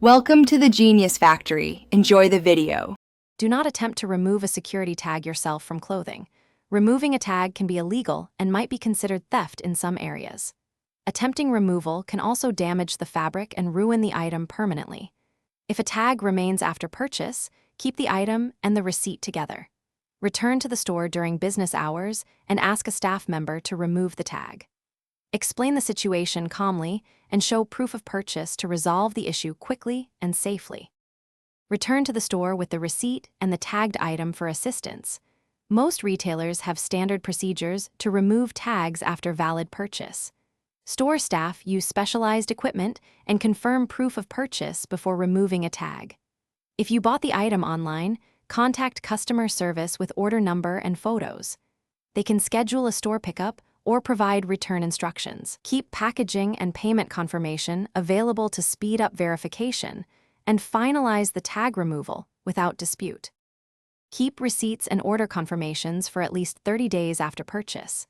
Welcome to the Genius Factory. Enjoy the video. Do not attempt to remove a security tag yourself from clothing. Removing a tag can be illegal and might be considered theft in some areas. Attempting removal can also damage the fabric and ruin the item permanently. If a tag remains after purchase, keep the item and the receipt together. Return to the store during business hours and ask a staff member to remove the tag. Explain the situation calmly and show proof of purchase to resolve the issue quickly and safely. Return to the store with the receipt and the tagged item for assistance. Most retailers have standard procedures to remove tags after valid purchase. Store staff use specialized equipment and confirm proof of purchase before removing a tag. If you bought the item online, contact customer service with order number and photos. They can schedule a store pickup or provide return instructions. Keep packaging and payment confirmation available to speed up verification and finalize the tag removal without dispute. Keep receipts and order confirmations for at least 30 days after purchase.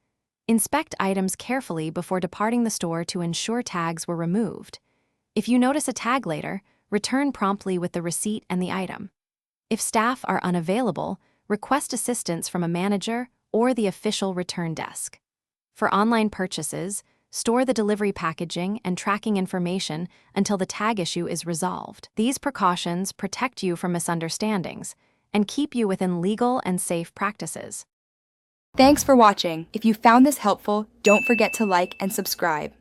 Inspect items carefully before departing the store to ensure tags were removed. If you notice a tag later, return promptly with the receipt and the item. If staff are unavailable, request assistance from a manager or the official return desk. For online purchases, store the delivery packaging and tracking information until the tag issue is resolved. These precautions protect you from misunderstandings and keep you within legal and safe practices. Thanks for watching. If you found this helpful, don't forget to like and subscribe.